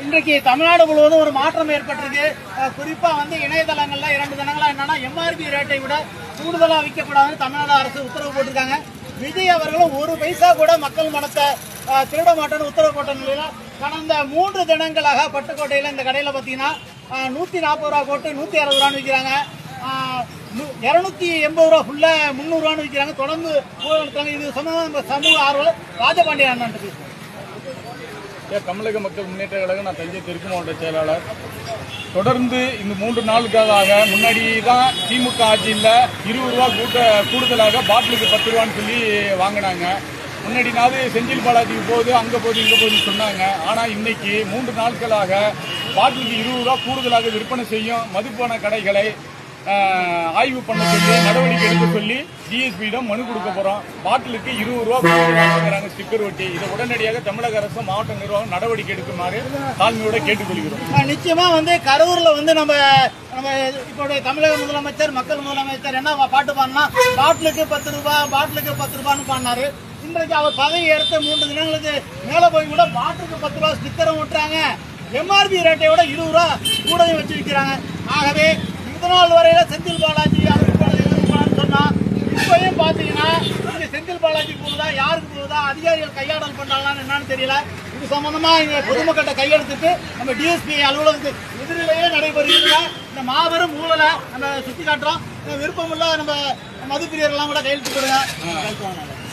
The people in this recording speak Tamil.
இன்றைக்கு தமிழ்நாடு முழுவதும் ஒரு மாற்றம் ஏற்பட்டிருக்கு. குறிப்பா இணையதளங்கள்ல 2 தினங்களா என்னன்னா எம்ஆர்பி ரேட்டை விட கூடுதலா விற்கக்கூடாதுன்னு தமிழ்நாடு அரசு உத்தரவு போட்டிருக்காங்க. விஜய் அவர்களும் ஒரு பைசா கூட மக்கள் மனத்தை திருட மாட்டேன்னு உத்தரவு போட்ட நிலையில கடந்த 3 தினங்களாக பட்டுக்கோட்டையில இந்த கடையில பாத்தீங்கன்னா 140 ரூபா போட்டு 160 ரூபான்னு விற்கிறாங்க. 280 ரூபா ஃபுல்ல 300 ரூபான்னு விற்கிறாங்க. தொடர்ந்து இது சம்பந்தமா சமூக ஆர்வலர் ராஜபாண்டியன் அண்ணன் பேசுறேன். தமிழக மக்கள் முன்னேற்ற கழகம், நான் தஞ்சை தெற்கு மாவட்ட செயலாளர். தொடர்ந்து இந்த 3 நாளுக்காக முன்னாடி தான் திமுக ஆட்சியில் 20 ரூபா கூடுதலாக பாட்டிலுக்கு 10 ரூபான்னு சொல்லி வாங்கினாங்க. முன்னாடினாவது செந்தில் பாலாஜிக்கு போகுது, அங்கே போகுது, இங்கே போகுதுன்னு சொன்னாங்க. ஆனால் இன்னைக்கு 3 நாட்களாக பாட்டிலுக்கு 20 ரூபா கூடுதலாக விற்பனை செய்யும் மதுபான கடைகளை ஆய்வு பண்ண சொல்லி நடவடிக்கை எடுக்க சொல்லி டிஎஸ்பியிடம் மனு கொடுக்க போறோம். பாட்டிலுக்கு 20 ரூபா வாங்குறாங்க ஸ்டிக்கர் ஒட்டி. இதை உடனடியாக தமிழக அரசு மாவட்ட நிர்வாகம் நடவடிக்கை எடுக்குமாறு தாழ்மையோட கேட்டுக்கொள்கிறோம். நிச்சயமா கரூர்ல நம்ம இப்போ தமிழக முதலமைச்சர், மக்கள் முதலமைச்சர் என்ன பாட்டு பாடினா பாட்டிலுக்கு 10 ரூபாய், பாட்டிலுக்கு 10 ரூபான்னு பாடினாரு. இன்றைக்கு அவர் பதவி எடுத்த 3 தினங்களுக்கு மேல போய் கூட பாட்டிலுக்கு 10 ரூபாய் ஸ்டிக்கரும் விட்டுறாங்க. எம்ஆர்பி ரேட்டையோட 20 ரூபா கூடயும் வச்சு விற்கிறாங்க. ஆகவே நாள் வரையில செந்தில் பாலாஜி அவருக்கு சொன்னா இப்பயும் பாத்தீங்கன்னா செந்தில் பாலாஜி போகுதா, யாருக்கு போகுதா, அதிகாரிகள் கையாடல் பண்றாங்களான்னு என்னன்னு தெரியல. இது சம்பந்தமா இங்க பொதுமக்கள்கிட்ட கையெழுத்துட்டு நம்ம டிஎஸ்பி அலுவலகத்துக்கு எதிரிலேயே நடைபெறுகிற இந்த மாபெரும் ஊழலை நம்ம சுட்டி காட்டுறோம். விருப்பமுள்ள நம்ம மதுப்பிரியர்கள்லாம் கூட கையெழுத்து கொடுங்க.